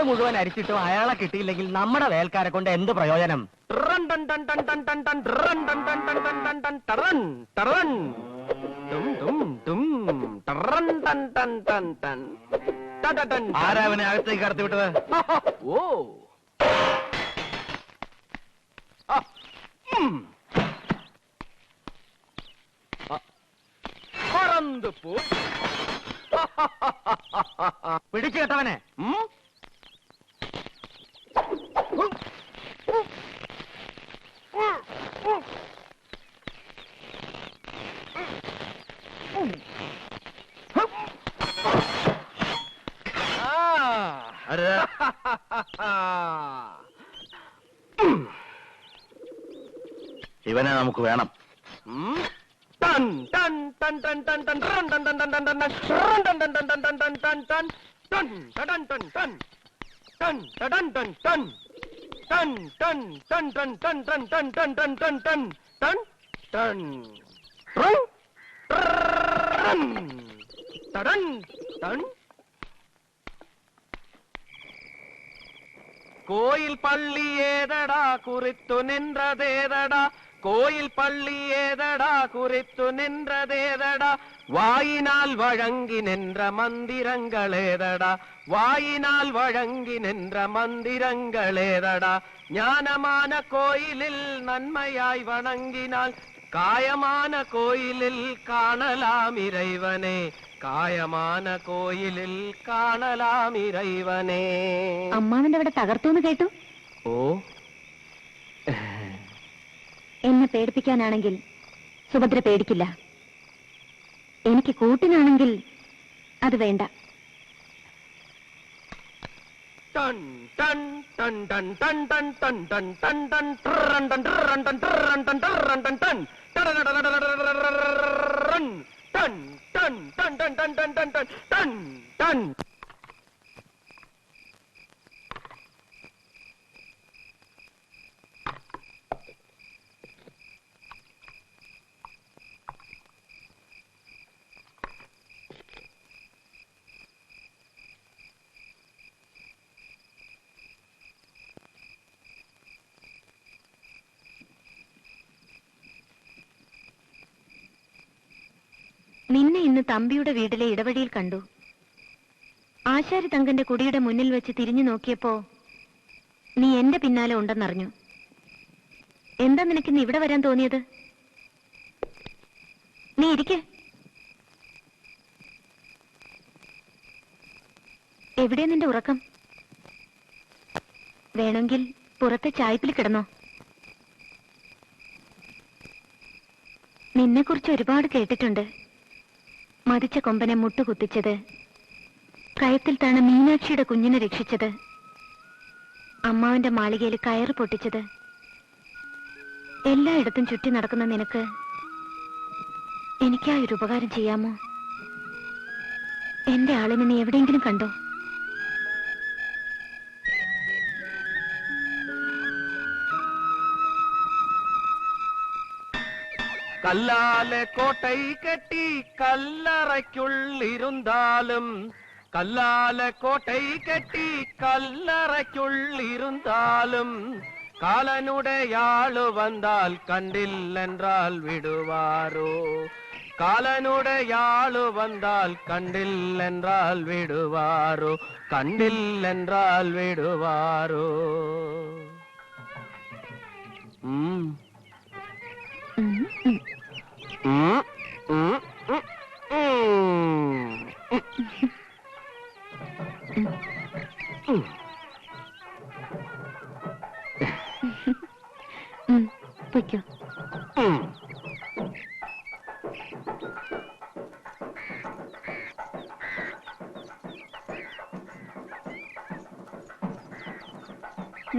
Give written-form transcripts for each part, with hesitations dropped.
മുഴുവൻ അരിച്ചിട്ടും അയാളെ കിട്ടിയില്ലെങ്കിൽ നമ്മുടെ വേൽക്കാരെ കൊണ്ട് എന്ത് പ്രയോജനം? ആരാവനെ അകത്തേക്ക് കടത്തിവിട്ടത്? ഓ പിടിച്ചു കേട്ടവനെ. ഇവനെ നമുക്ക് വേണം. கோயில் பள்ளி ஏதடா குறித்து நின்றதேதடா, கோயில் பள்ளி ஏதடா குறித்து நின்றதேதடா, வாயினால் வழங்கி நின்ற மந்திரங்களேதடா, வாயினால் வழங்கி நின்ற மந்திரங்களேதடா, ஞானமான கோயிலில் நன்மையாய் வணங்கினால் காயமான கோயிலில் காணலாம் இறைவனே, കായമാന കോയിലിൽ കാണലാം ഇറൈവനേ. അമ്മാവന്റെ അവിടെ തകർത്തു കേട്ടു. ഓ, എന്നെ പേടിപ്പിക്കാനാണെങ്കിൽ സുഭദ്ര പേടിക്കില്ല. എനിക്ക് കൂട്ടിനാണെങ്കിൽ അത് വേണ്ട. ടൺ ടൺ ടൺ ടൺ ടൺ ടൺ ടൺ ടൺ ടൺ ടൺ ടൺ ടൺ ടൺ ടൺ ടൺ ടൺ ടൺ ടൺ നിന്നെ ഇന്ന് തമ്പിയുടെ വീട്ടിലെ ഇടവഴിയിൽ കണ്ടു. ആശാരി തങ്കന്റെ കുടിയുടെ മുന്നിൽ വെച്ച് തിരിഞ്ഞു നോക്കിയപ്പോ നീ എന്റെ പിന്നാലെ ഉണ്ടെന്നറിഞ്ഞു. എന്താ നിനക്കിന്ന് ഇവിടെ വരാൻ തോന്നിയത്? നീ ഇരിക്കെ. എവിടെയാ നിന്റെ ഉറക്കം? വേണമെങ്കിൽ പുറത്തെ ചായ്പിൽ കിടന്നോ. നിന്നെക്കുറിച്ച് ഒരുപാട് കേട്ടിട്ടുണ്ട്. മതിച്ച കൊമ്പനെ മുട്ടുകുത്തിച്ചത്, കയത്തിൽ താണ മീനാക്ഷിയുടെ കുഞ്ഞിനെ രക്ഷിച്ചത്, അമ്മാവന്റെ മാളികയിൽ കയറ് പൊട്ടിച്ചത്. എല്ലായിടത്തും ചുറ്റി നടക്കുന്ന നിനക്ക് എനിക്കായൊരു ഉപകാരം ചെയ്യാമോ? എന്റെ ആളിനെ നീ എവിടെയെങ്കിലും കണ്ടോ? കല്ലാലെ കോട്ടൈ കെട്ടി കല്ലറയ്ക്കുള്ളിരുന്നാലും, കല്ലാലെ കോട്ടൈ കെട്ടി കല്ലറയ്ക്കുള്ളിരുന്നാലും, കാലനുടയാളു വന്നാൽ കണ്ടില്ലെന്നാൽ വിടുവാരോ, കാലനുടയാളു വന്നാൽ കണ്ടില്ലെന്നാൽ വിടുവാരോ, കണ്ടില്ലെന്നാൽ വിടുവാരോ. പൊയ്ക്കോ.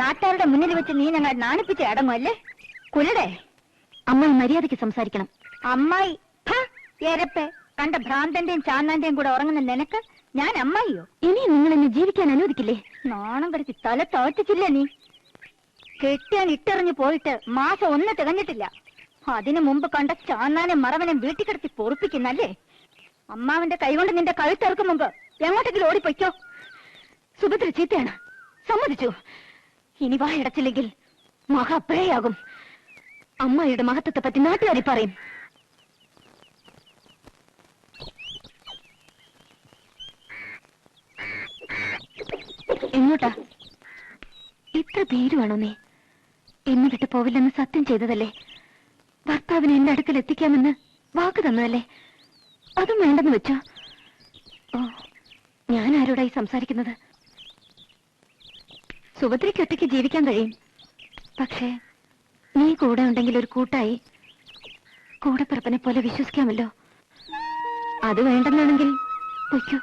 നാട്ടുകാരുടെ മുന്നിൽ വെച്ച് നീ ഞങ്ങൾ നാണിപ്പിച്ച് അടങ്ങുമല്ലേ? കുലടേ, അമ്മായി മര്യാദയ്ക്ക് സംസാരിക്കണം. അമ്മായി ഏരപ്പേ, കണ്ട ഭ്രാന്തന്റെയും ചാന്നാന്റെയും കൂടെ ഉറങ്ങുന്ന നിനക്ക് ഞാൻ അമ്മായിയോ? ഇനി നിങ്ങൾ എന്നെ ജീവിക്കാൻ അനുവദിക്കില്ലേ? നാണം കടത്തി തല താഴ്ത്തിച്ചില്ല നീ. കെട്ടിയാൻ ഇട്ടെറിഞ്ഞു പോയിട്ട് മാസം 1 തികഞ്ഞിട്ടില്ല. അതിനു മുമ്പ് കണ്ട ചാന്നാനെ മറവനെ വീട്ടിൽ കിടത്തി പൊറുപ്പിക്കുന്നല്ലേ? അമ്മാവന്റെ കൈകൊണ്ട് നിന്റെ കഴുത്തിറക്കും മുമ്പ് എങ്ങോട്ടെങ്കിലും ഓടിപ്പൊയ്ക്കോ. സുഭദ്ര ചീത്തയാണ്. സമ്മതിച്ചു. ഇനി വായടച്ചില്ലെങ്കിൽ മഹാപ്രയാകും. അമ്മായിയുടെ മഹത്വത്തെ പറ്റി നാട്ടുകാരി പറയും. എങ്ങോട്ടാ? ഇത്ര പേരുവാണോ നീ? എന്നെ വിട്ട് പോവില്ലെന്ന് സത്യം ചെയ്തതല്ലേ? ഭർത്താവിനെ എന്റെ അടുക്കൽ എത്തിക്കാമെന്ന് വാക്ക് തന്നതല്ലേ? അതും വേണ്ടെന്ന് വെച്ചോ? ഓ, ഞാൻ ആരോടായി സംസാരിക്കുന്നത്? സുഭദ്രയ്ക്ക് ഒറ്റയ്ക്ക് ജീവിക്കാൻ കഴിയും. പക്ഷേ നീ കൂടെ ഉണ്ടെങ്കിൽ ഒരു കൂട്ടായി കൂടെപ്പിറപ്പിനെ പോലെ വിശ്വസിക്കാമല്ലോ. അത് വേണ്ടെന്നാണെങ്കിൽ പൊയ്ക്കോ.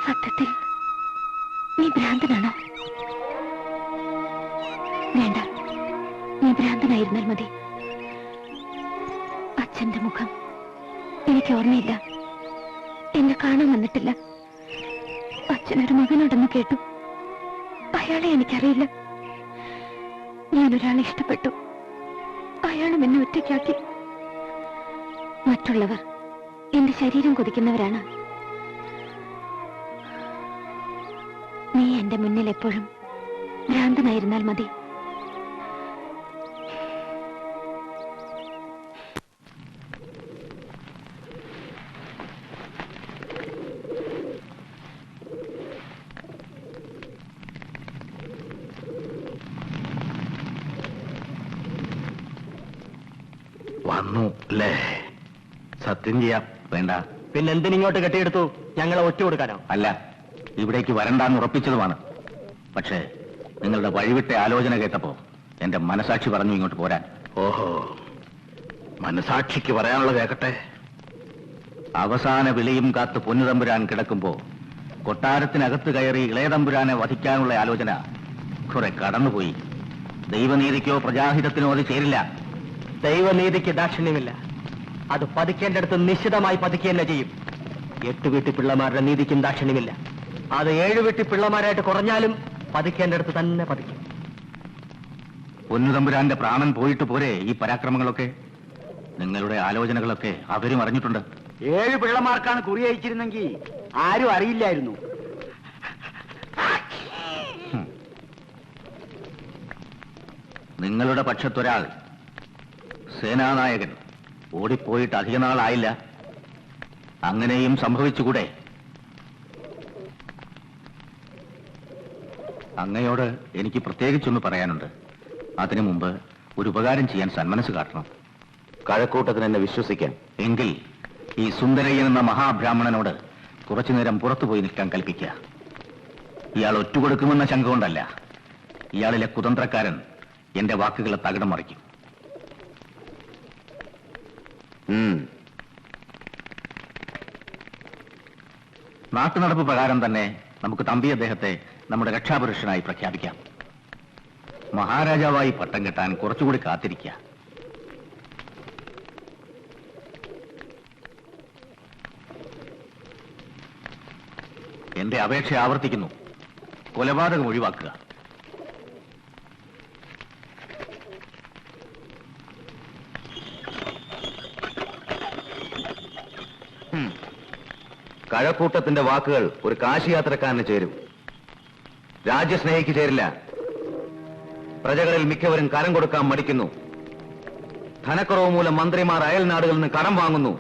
സത്യത്തിൽ നീ ഭ്രാന്തനാണോ? വേണ്ട, നീ ഭ്രാന്തനായിരുന്നാൽ മതി. അച്ഛന്റെ മുഖം എനിക്ക് ഓർമ്മയില്ല. എന്നെ കാണാൻ വന്നിട്ടില്ല. അച്ഛനൊരു മകനുണ്ടെന്ന് കേട്ടു. അയാളെ എനിക്കറിയില്ല. ഞാനൊരാളെ ഇഷ്ടപ്പെട്ടു. അയാളും എന്നെ ഒറ്റയ്ക്കാക്കി. മറ്റുള്ളവർ എന്റെ ശരീരം കൊതിക്കുന്നവരാണ്. നീ എന്റെ മുന്നിൽ എപ്പോഴും ഭ്രാന്തനായിരുന്നാൽ മതി. വന്നു അല്ലേ? സത്യം ചെയ്യാം. വേണ്ട. പിന്നെന്തിനിങ്ങോട്ട് കെട്ടിയെടുത്തു? ഞങ്ങളെ ഒറ്റ കൊടുക്കാനോ? അല്ല, ഇവിടേക്ക് വരണ്ടാന്ന് ഉറപ്പിച്ചതുമാണ്. പക്ഷേ നിങ്ങളുടെ വഴിവിട്ട ആലോചന കേട്ടപ്പോ എന്റെ മനസാക്ഷി പറഞ്ഞു ഇങ്ങോട്ട് പോരാൻ. ഓഹോ, മനസാക്ഷിക്ക് പറയാനുള്ള കേൾക്കട്ടെ. അവസാന വിളിയും കാത്ത് പൊന്നുതമ്പുരാൻ കിടക്കുമ്പോ കൊട്ടാരത്തിനകത്ത് കയറി ഇളയതമ്പുരാനെ വധിക്കാനുള്ള ആലോചന കുറെ കടന്നുപോയി. ദൈവനീതിക്കോ പ്രജാഹിതത്തിനോ അത് ചേരില്ല. ദൈവനീതിക്ക് ദാക്ഷിണ്യമില്ല. അത് പതിക്കേണ്ടടുത്ത് നിശ്ചിതമായി പതിക്കുക തന്നെ ചെയ്യും. 8 വീട്ടി പിള്ളമാരുടെ നീതിക്കും ദാക്ഷിണ്യമില്ല. അത് 7 വീട്ടി പിള്ളമാരായിട്ട് കുറഞ്ഞാലും പതിക്കേണ്ടടുത്ത് തന്നെ പതിക്കും. പൊന്നുതമ്പുരാന്റെ പ്രാണൻ പോയിട്ട് പോരെ ഈ പരാക്രമങ്ങളൊക്കെ? നിങ്ങളുടെ ആലോചനകളൊക്കെ അവരും അറിഞ്ഞിട്ടുണ്ട്. 7 പിള്ളമാർക്കാണ് കുറി അയച്ചിരുന്നെങ്കിൽ ആരും അറിയില്ലായിരുന്നു. നിങ്ങളുടെ പക്ഷത്തൊരാൾ, സേനാനായകൻ, ഓടിപ്പോയിട്ട് അധികനാളായില്ല. അങ്ങനെയും സംഭവിച്ചുകൂടെ? അങ്ങയോട് എനിക്ക് പ്രത്യേകിച്ചൊന്ന് പറയാനുണ്ട്. അതിനു മുമ്പ് ഒരു ഉപകാരം ചെയ്യാൻ സന്മനസ് കാട്ടണം. കഴക്കൂട്ടത്തിന് എന്നെ വിശ്വസിക്കാം. എങ്കിൽ ഈ സുന്ദരയ്യൻ എന്ന മഹാബ്രാഹ്മണനോട് കുറച്ചുനേരം പുറത്തുപോയി നിൽക്കാൻ കൽപ്പിക്കുക. ഇയാൾ ഒറ്റുകൊടുക്കുമെന്ന ശങ്ക കൊണ്ടല്ല. ഇയാളിലെ കുതന്ത്രക്കാരൻ എന്റെ വാക്കുകളെ തകിടം മറിക്കും. നാട്ടുനടപ്പ് പ്രകാരം തന്നെ നമുക്ക് തമ്പി അദ്ദേഹത്തെ നമ്മുടെ രക്ഷാപുരുഷനായി പ്രഖ്യാപിക്കാം. മഹാരാജാവായി പട്ടം കെട്ടാൻ കുറച്ചുകൂടി കാത്തിരിക്കുക. എന്റെ അപേക്ഷ ആവർത്തിക്കുന്നു. കൊലപാതകം ഒഴിവാക്കുക. കഴക്കൂട്ടത്തിന്റെ വാക്കുകൾ ഒരു കാശിയാത്രക്കാരന് ചേരും. രാജ്യസ്നേഹിക്ക് ചേരില്ല. പ്രജകളിൽ മിക്കവരും കരം കൊടുക്കാൻ മടിക്കുന്നു. ധനക്കുറവ് മൂലം മന്ത്രിമാർ അയൽ നാടുകളിൽ നിന്ന് കടം വാങ്ങുന്നു.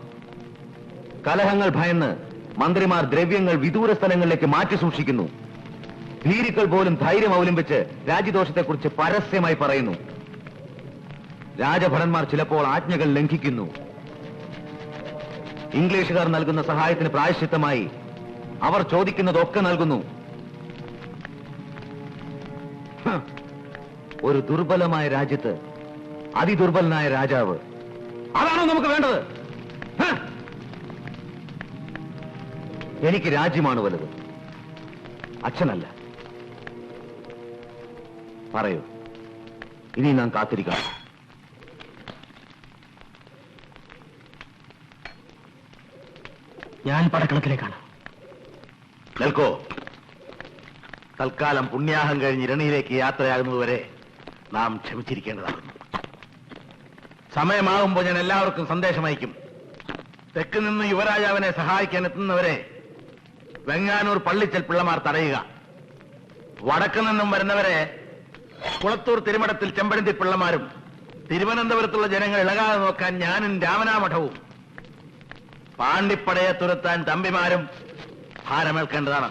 കലഹങ്ങൾ ഭയന്ന് മന്ത്രിമാർ ദ്രവ്യങ്ങൾ വിദൂര സ്ഥലങ്ങളിലേക്ക് മാറ്റി സൂക്ഷിക്കുന്നു. ഭീരുക്കൾ പോലും ധൈര്യം അവലംബിച്ച് രാജ്യദോഷത്തെക്കുറിച്ച് പരസ്യമായി പറയുന്നു. രാജഭടന്മാർ ചിലപ്പോൾ ആജ്ഞകൾ ലംഘിക്കുന്നു. ഇംഗ്ലീഷുകാർ നൽകുന്ന സഹായത്തിന് പ്രായശ്ചിത്തമായി അവർ ചോദിക്കുന്നതൊക്കെ നൽകുന്നു. ഒരു ദുർബലമായ രാജ്യത്ത് അതിദുർബലനായ രാജാവ്, അതാണോ നമുക്ക് വേണ്ടത്? എനിക്ക് രാജ്യമാണ് വലുത്, അച്ഛനല്ല. പറയൂ, ഇനി നാം കാത്തിരിക്കണം. ഞാൻ പടക്കളത്തിലേക്കാണ്. നിൽക്കോ. തൽക്കാലം പുണ്യാഹം കഴിഞ്ഞ് ഇരണിയിലേക്ക് യാത്രയാകുന്നതുവരെ നാം ക്ഷമിച്ചിരിക്കേണ്ടതാണ്. സമയമാകുമ്പോൾ ഞാൻ എല്ലാവർക്കും സന്ദേശം അയക്കും. തെക്ക് നിന്ന് യുവരാജാവിനെ സഹായിക്കാൻ എത്തുന്നവരെ വെങ്ങാനൂർ പള്ളിച്ചൽ പിള്ളമാർ തടയുക. വടക്ക് നിന്നും വരുന്നവരെ കുളത്തൂർ തിരുമഠത്തിൽ ചെമ്പഴന്തി പിള്ളമാരും, തിരുവനന്തപുരത്തുള്ള ജനങ്ങൾ ഇളകാതെ നോക്കാൻ ഞാനും രാമനാമഠവും, പാണ്ടിപ്പടയെ തുരത്താൻ തമ്പിമാരും ഭാരമേൽക്കേണ്ടതാണ്.